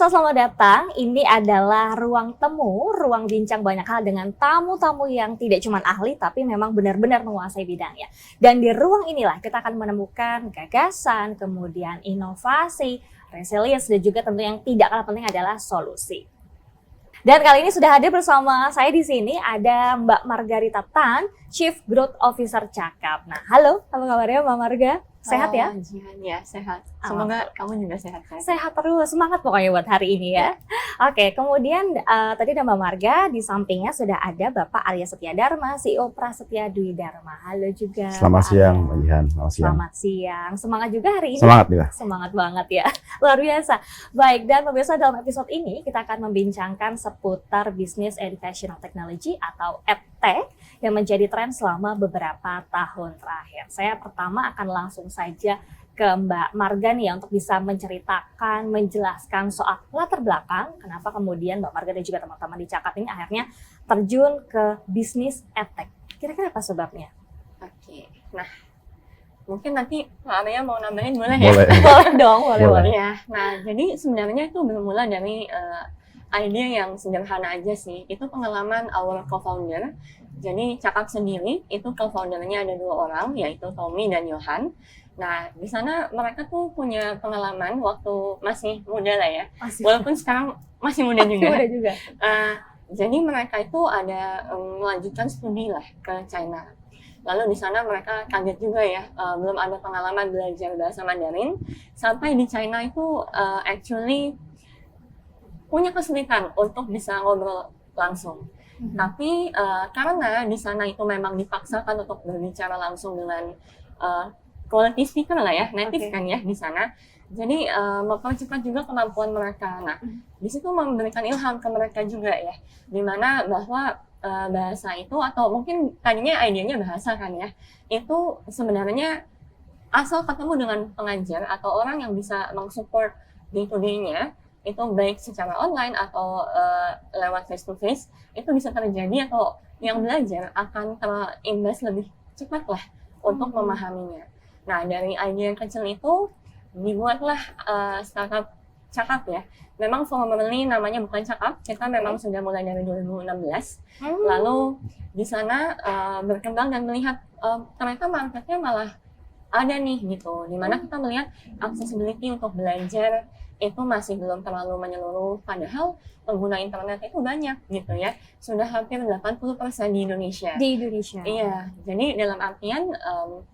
selamat datang. Ini adalah ruang temu, ruang bincang banyak hal dengan tamu-tamu yang tidak cuma ahli, tapi memang benar-benar menguasai bidangnya. Dan di ruang inilah kita akan menemukan gagasan, kemudian inovasi, resilience, dan juga tentu yang tidak kalah penting adalah solusi. Dan kali ini sudah hadir bersama saya di sini ada Mbak Margarita Tan, Chief Growth Officer Cakap. Nah, halo, apa kabarnya Mbak Marga? Sehat ya? Jihan ya, sehat. Semoga kamu juga sehat. Sehat terus, semangat pokoknya buat hari ini ya. Oke, kemudian tadi ada Mbak Marga, di sampingnya sudah ada Bapak Arya Setia Dharma, CEO Prasetya Dwi Dharma. Halo juga. Selamat siang, Mbak Jihan. Selamat siang. Semangat juga hari ini. Semangat juga. Semangat banget ya, luar biasa. Baik, dan pemirsa dalam episode ini kita akan membincangkan seputar Business Educational Technology atau EdTech yang menjadi tren selama beberapa tahun terakhir. Saya pertama akan langsung saja ke Mbak Marga nih ya, untuk bisa menceritakan, menjelaskan soal latar belakang kenapa kemudian Mbak Marga dan juga teman-teman di Cakap ini akhirnya terjun ke bisnis EdTech. Kira-kira apa sebabnya? Oke, nah mungkin nanti Pak Arya mau nambahin boleh ya? Boleh dong, boleh. Ya, nah jadi sebenarnya itu bermula dari ide yang sederhana aja sih. Itu pengalaman our co-founder. Jadi Cakap sendiri itu co-foundernya ada 2 orang, yaitu Tommy dan Johan. Nah, di sana mereka tuh punya pengalaman waktu masih muda lah ya. Walaupun sekarang masih muda juga. Jadi mereka itu ada melanjutkan studi lah ke China. Lalu di sana mereka kaget juga ya, belum ada pengalaman belajar bahasa Mandarin. Sampai di China itu actually punya kesulitan untuk bisa ngobrol langsung. Tapi karena di sana itu memang dipaksakan untuk berbicara langsung dengan quality speaker lah ya, native kan ya di sana. Jadi mempercepat juga kemampuan mereka. Nah, di situ memberikan ilham ke mereka juga ya, dimana bahwa bahasa itu atau mungkin tadinya idenya bahasa kan ya, itu sebenarnya asal ketemu dengan pengajar atau orang yang bisa mensupport day-to-day-nya, itu baik secara online atau lewat face to face, itu bisa terjadi atau yang belajar akan terimbas lebih cepat lah untuk memahaminya. Nah, dari ide yang kecil itu dibuatlah startup Cakap ya. Memang formally namanya bukan Cakap, kita memang sudah mulai dari 2016. Lalu di sana berkembang dan melihat ternyata marketnya malah ada nih gitu, dimana kita melihat accessibility untuk belajar itu masih belum terlalu menyeluruh, padahal pengguna internet itu banyak gitu ya, sudah hampir 80% di Indonesia. Di Indonesia? Iya, jadi dalam artian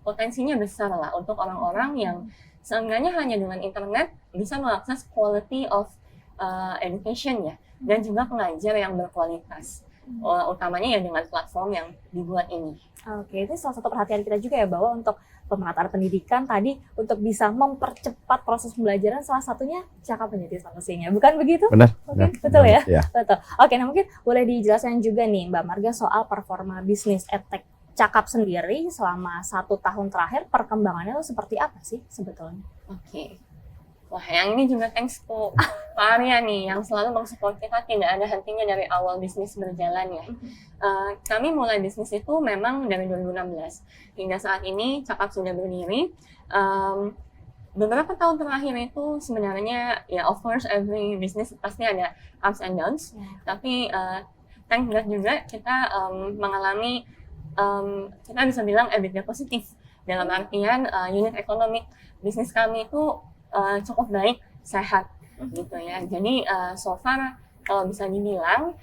potensinya besar lah untuk orang-orang yang seenggaknya hanya dengan internet bisa mengakses quality of education ya, dan juga pengajar yang berkualitas. Utamanya ya dengan platform yang dibuat ini. Oke, itu salah satu perhatian kita juga ya, bahwa untuk pemerataan pendidikan tadi untuk bisa mempercepat proses pembelajaran salah satunya Cakap menjadi solusinya, bukan begitu? Benar. Betul ya? Ya. Betul. Oke, nah mungkin boleh dijelaskan juga nih Mbak Marga soal performa bisnis EdTech Cakap sendiri selama 1 tahun terakhir, perkembangannya itu seperti apa sih sebetulnya? Oke. Wah, yang ini juga thanks to Pak Arya nih, yang selalu mensupport kita, tidak ada hentinya dari awal bisnis berjalan ya. Kami mulai bisnis itu memang dari 2016. Hingga saat ini Cakap sudah berdiri. Beberapa tahun terakhir itu sebenarnya ya of course every business pasti ada ups and downs. Tapi thank God juga kita mengalami, kita bisa bilang EBITDA positif. Dalam artian unit ekonomi bisnis kami itu cukup baik, sehat gitu ya. Jadi so far kalau bisa dibilang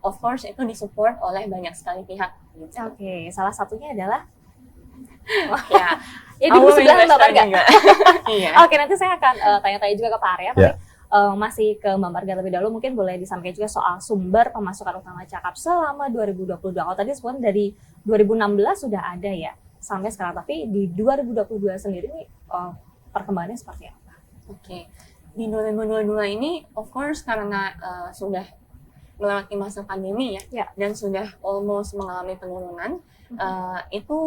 of course itu disupport oleh banyak sekali pihak gitu. Oke, salah satunya adalah ya di sebelah Mbak Marga. Iya. Oke, nanti saya akan tanya-tanya juga ke Pak Arya, tapi masih ke Mbak Marga lebih dahulu, mungkin boleh disampaikan juga soal sumber pemasukan utama Cakap selama 2022. Kalau tadi sebenarnya dari 2016 sudah ada ya sampai sekarang, tapi di 2022 sendiri nih perkembangannya seperti apa? Oke, di 2022 ini of course karena sudah melewati masa pandemi ya, dan sudah almost mengalami penurunan, itu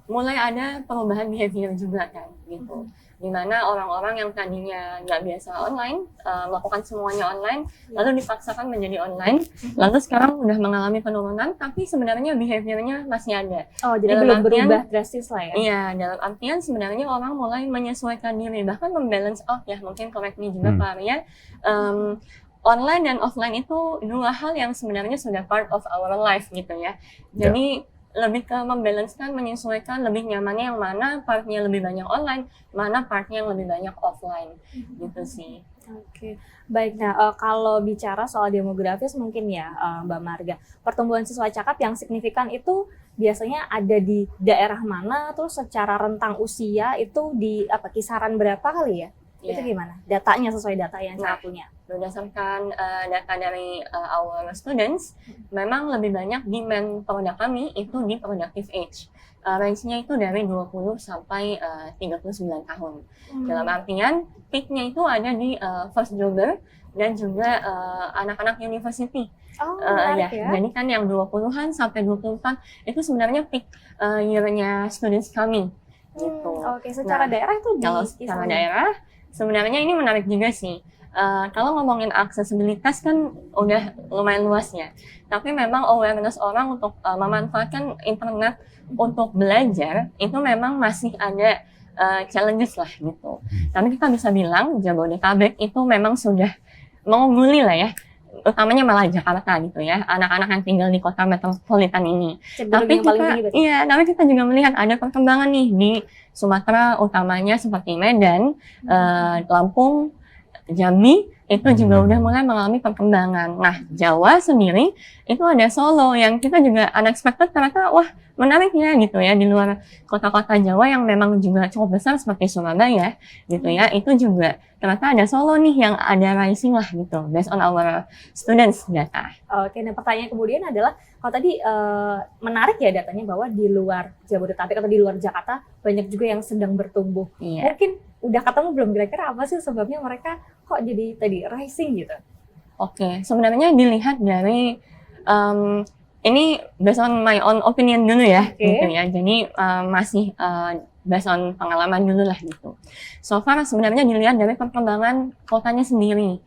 mulai ada perubahan behavior juga kan gitu. Dimana orang-orang yang tadinya nggak biasa online, melakukan semuanya online, lalu dipaksakan menjadi online, lalu sekarang udah mengalami penurunan, tapi sebenarnya behaviornya masih ada. Oh, jadi Dalam belum artian- berubah drastis lah ya. Iya, dalam artian sebenarnya orang mulai menyesuaikan diri, bahkan membalance out ya, mungkin correct me juga Pak Arya. Online dan offline itu dua hal yang sebenarnya sudah part of our life gitu ya. Jadi lebih ke membalancekan, menyesuaikan lebih nyamannya yang mana partnya lebih banyak online, mana partnya yang lebih banyak offline gitu sih. Oke, baik. Nah, kalau bicara soal demografis mungkin ya, Mbak Marga, pertumbuhan siswa cakap yang signifikan itu biasanya ada di daerah mana? Terus secara rentang usia itu di kisaran berapa kali ya? Itu gimana? Datanya sesuai data yang Cakap punya. Berdasarkan data dari our students, memang lebih banyak demand produk kami itu di productive age. Range-nya itu dari 20 sampai 39 tahun. Dalam artian, peak-nya itu ada di first jobber dan juga anak-anak university. Menarik ya. Jadi kan yang 20-an sampai 24 itu sebenarnya peak year-nya students kami. Gitu. Oke, secara daerah itu Kalau secara daerah, sebenarnya ini menarik juga sih. Kalau ngomongin aksesibilitas kan udah lumayan luas ya. Tapi memang awareness orang untuk memanfaatkan internet untuk belajar itu memang masih ada challenges lah gitu. Tapi kita bisa bilang Jabodetabek itu memang sudah mengungguli lah ya. Utamanya malah Jakarta gitu ya, anak-anak yang tinggal di kota metropolitan ini. Tapi kita juga melihat ada perkembangan nih di Sumatera utamanya seperti Medan, Lampung, Jambi itu juga udah mulai mengalami perkembangan. Nah, Jawa sendiri itu ada Solo yang kita juga unexpected ternyata wah menarik ya gitu ya, di luar kota-kota Jawa yang memang juga cukup besar seperti Surabaya gitu ya, itu juga ternyata ada Solo nih yang ada rising lah gitu based on our students data. Oke, nah pertanyaan kemudian adalah kalau tadi menarik ya datanya bahwa di luar Jabodetabek atau di luar Jakarta banyak juga yang sedang bertumbuh. Mungkin udah ketemu belum kira-kira apa sih sebabnya mereka kok jadi tadi rising gitu? Oke, sebenarnya dilihat dari ini based on my own opinion dulu ya, gitu ya. Jadi masih based on pengalaman dulu lah gitu. So far sebenarnya dilihat dari perkembangan kotanya sendiri.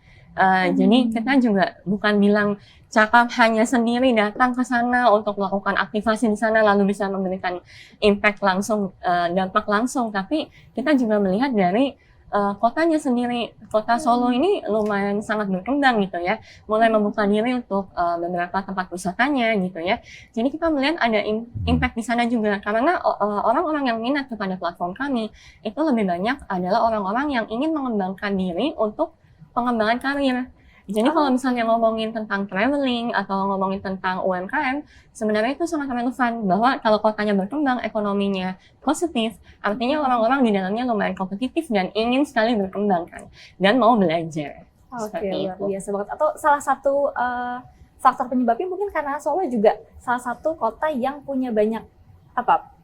Jadi kita juga bukan bilang Cakap hanya sendiri datang ke sana untuk melakukan aktivasi di sana lalu bisa memberikan impact langsung, dampak langsung. Tapi kita juga melihat dari kotanya sendiri. Kota Solo ini lumayan sangat berkembang gitu ya, mulai membuka diri untuk beberapa tempat wisatanya gitu ya. Jadi kita melihat ada impact di sana juga karena orang-orang yang minat kepada platform kami itu lebih banyak adalah orang-orang yang ingin mengembangkan diri untuk pengembangan karir. Jadi kalau misalnya ngomongin tentang traveling atau ngomongin tentang UMKM, sebenarnya itu sangat relevan bahwa kalau kotanya berkembang, ekonominya positif, artinya orang-orang di dalamnya lumayan kompetitif dan ingin sekali berkembang kan, dan mau belajar. Oke, luar biasa banget. Atau salah satu faktor penyebabnya mungkin karena Solo juga salah satu kota yang punya banyak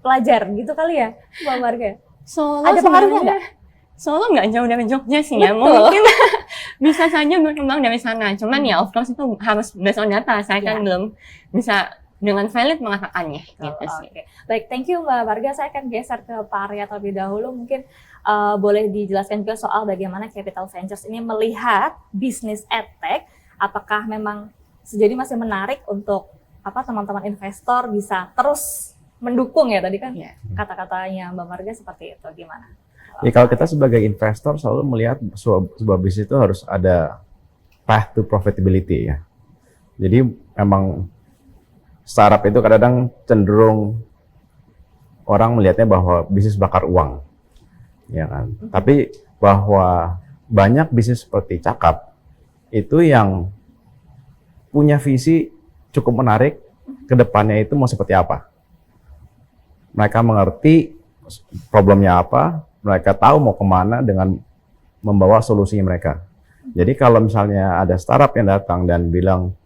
pelajar gitu kali ya, Mbak Marga? Solo ada pengaruhnya nggak? Solo nggak jauh dari Jogja sih ya, mungkin bisa saja berkembang dari sana. Cuman ya of course itu harus based on data. Saya kan belum bisa dengan valid mengatakannya gitu sih. Baik, thank you Mbak Marga. Saya akan geser ke Pak Arya terlebih dahulu. Mungkin boleh dijelaskan juga soal bagaimana Capital Ventures ini melihat bisnis edtech. Apakah memang sejauh masih menarik untuk teman-teman investor bisa terus mendukung ya tadi kan kata-katanya Mbak Marga seperti itu, gimana? Ya kalau kita sebagai investor selalu melihat sebuah bisnis itu harus ada path to profitability ya. Jadi emang startup itu kadang-kadang cenderung orang melihatnya bahwa bisnis bakar uang, ya kan. Tapi bahwa banyak bisnis seperti Cakap itu yang punya visi cukup menarik, kedepannya itu mau seperti apa. Mereka mengerti problemnya apa, mereka tahu mau kemana dengan membawa solusinya mereka. Jadi kalau misalnya ada startup yang datang dan bilang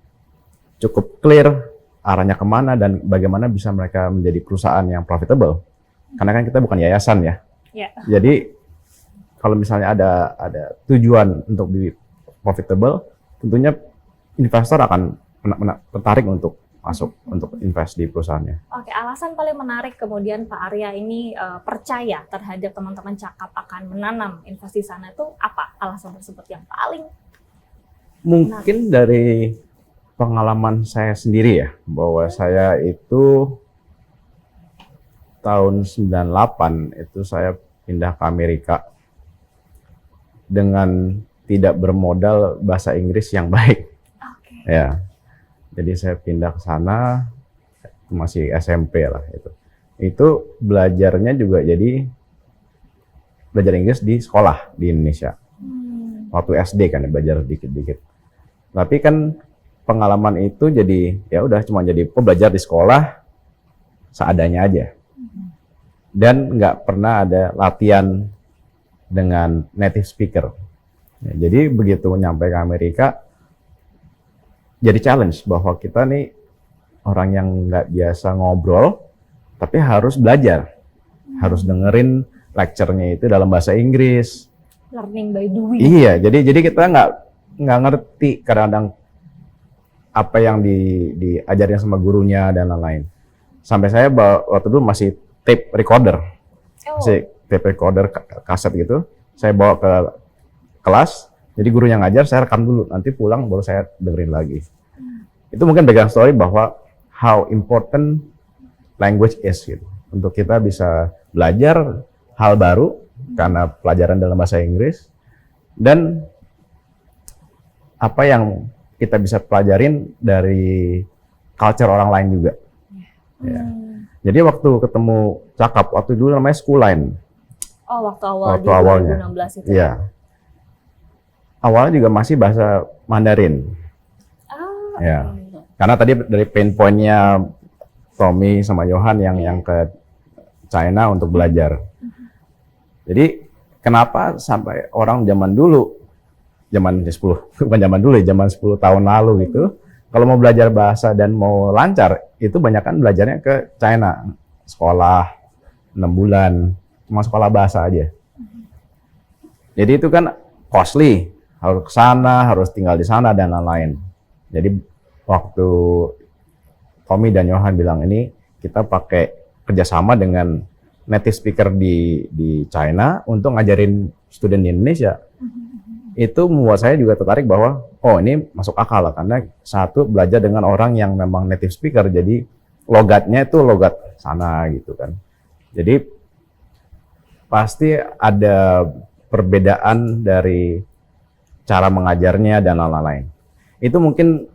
cukup clear arahnya kemana dan bagaimana bisa mereka menjadi perusahaan yang profitable, karena kan kita bukan yayasan ya. Jadi kalau misalnya ada tujuan untuk be profitable, tentunya investor akan tertarik untuk masuk untuk invest di perusahaannya. Oke, alasan paling menarik kemudian Pak Arya ini percaya terhadap teman-teman Cakap akan menanam investasi sana itu apa alasan tersebut yang paling Mungkin dari pengalaman saya sendiri ya, bahwa saya itu tahun 98 itu saya pindah ke Amerika dengan tidak bermodal bahasa Inggris yang baik. oke. Ya, jadi saya pindah ke sana masih SMP lah itu. Itu belajarnya juga jadi belajar Inggris di sekolah di Indonesia. Waktu SD kan ya, belajar dikit-dikit. Tapi kan pengalaman itu jadi ya udah cuma jadi belajar di sekolah seadanya aja. Dan nggak pernah ada latihan dengan native speaker. Ya, jadi begitu nyampe ke Amerika, jadi challenge bahwa kita nih orang yang nggak biasa ngobrol, tapi harus belajar, harus dengerin lecture-nya itu dalam bahasa Inggris. Learning by doing. Iya, jadi kita nggak ngerti kadang-kadang apa yang diajarin sama gurunya dan lain-lain. Sampai saya waktu dulu masih tape recorder, masih tape recorder kaset gitu. Saya bawa ke kelas, jadi guru yang ngajar saya rekam dulu, nanti pulang baru saya dengerin lagi. Itu mungkin background story bahwa how important language is gitu. Untuk kita bisa belajar hal baru karena pelajaran dalam bahasa Inggris, dan apa yang kita bisa pelajarin dari culture orang lain juga. Ya. Jadi waktu ketemu Cakap, waktu dulu namanya School Line. Oh, waktu Waktu di awalnya. 2016 itu. Iya. Awalnya juga masih bahasa Mandarin. Ah, Ya. oke. Karena tadi dari pain point-nya Tommy sama Johan yang ke China untuk belajar. Jadi kenapa sampai orang zaman dulu, zaman 10, bukan zaman dulu ya, zaman 10 tahun lalu gitu, kalau mau belajar bahasa dan mau lancar, itu banyak kan belajarnya ke China. Sekolah 6 bulan, cuma sekolah bahasa aja. Jadi itu kan costly, harus ke sana, harus tinggal di sana dan lain-lain. Jadi waktu Tommy dan Johan bilang ini kita pakai kerjasama dengan native speaker di China untuk ngajarin student di Indonesia. Itu membuat saya juga tertarik bahwa oh ini masuk akal lah, karena satu belajar dengan orang yang memang native speaker, jadi logatnya itu logat sana gitu kan. Jadi pasti ada perbedaan dari cara mengajarnya dan lain-lain. Itu mungkin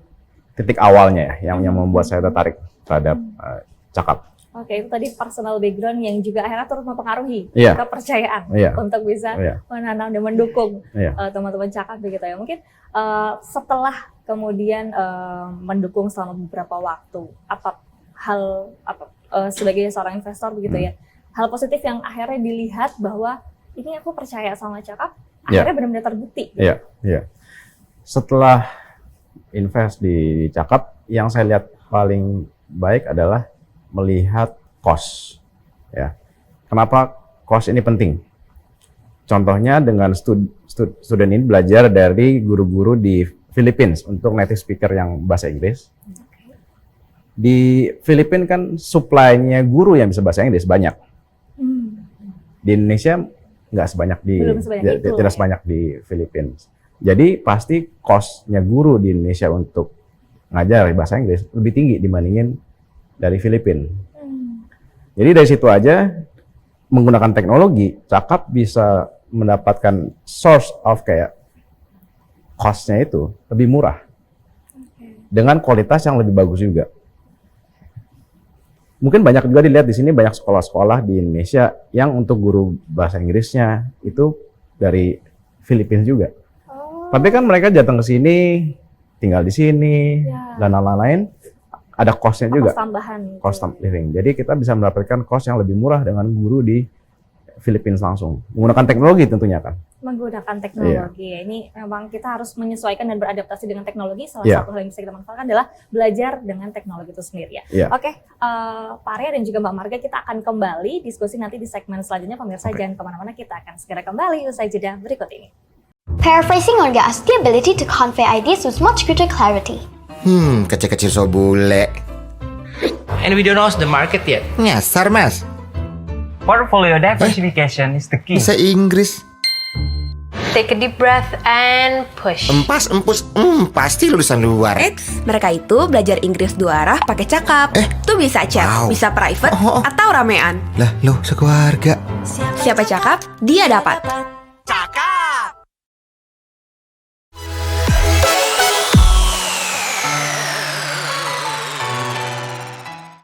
titik awalnya ya, yang membuat saya tertarik terhadap Cakap. Oke, itu tadi personal background yang juga akhirnya turut mempengaruhi Iya. kepercayaan Iya. untuk bisa Iya. menanam dan mendukung Iya. teman-teman Cakap begitu ya. Mungkin setelah kemudian mendukung selama beberapa waktu, sebagai seorang investor begitu ya, hal positif yang akhirnya dilihat bahwa ini aku percaya sama Cakap, akhirnya benar-benar terbukti. Iya, iya. Setelah invest di Cakap, yang saya lihat paling baik adalah melihat cost. Ya, kenapa cost ini penting? Contohnya dengan student ini belajar dari guru-guru di Philippines untuk native speaker yang bahasa Inggris. Di Filipina kan supply-nya guru yang bisa bahasa Inggris banyak. Di Indonesia nggak sebanyak Belum sebanyak itu, tidak ya. sebanyak di Filipina. Jadi pasti cost-nya guru di Indonesia untuk ngajar bahasa Inggris lebih tinggi dibandingin dari Filipina. Jadi dari situ aja menggunakan teknologi, Cakap bisa mendapatkan source of kayak cost-nya itu lebih murah dengan kualitas yang lebih bagus juga. Mungkin banyak juga dilihat di sini, banyak sekolah-sekolah di Indonesia yang untuk guru bahasa Inggrisnya itu dari Filipina juga. Tapi kan mereka datang ke sini, tinggal di sini, Ya. dan lain-lain, ada cost-nya juga, Cost tambahan. cost of living. Jadi kita bisa mendapatkan cost yang lebih murah dengan guru di Filipina langsung. Menggunakan teknologi tentunya kan. Menggunakan teknologi. Ini memang kita harus menyesuaikan dan beradaptasi dengan teknologi. Salah Iya. satu hal yang bisa kita manfaatkan adalah belajar dengan teknologi itu sendiri ya. Iya. Oke, Pak Arya dan juga Mbak Marga, kita akan kembali diskusi nanti di segmen selanjutnya. Pemirsa jangan kemana-mana, kita akan segera kembali usai jeda berikut ini. Paraphrasing orgas, the ability to convey ideas with much greater clarity. Kecil-kecil so bule. and we don't know the market yet. Nyasar, Mas. Portfolio diversification is the key. Bisa Inggris. Take a deep breath and push. Empas, empus, pasti lulusan luar. Eits, mereka itu belajar Inggris 2 arah pakai cakap. Tuh bisa chat, Wow. bisa private, Oh. atau ramean. Lah, lo sekeluarga. Siapa cakap, dia dapat. Cakap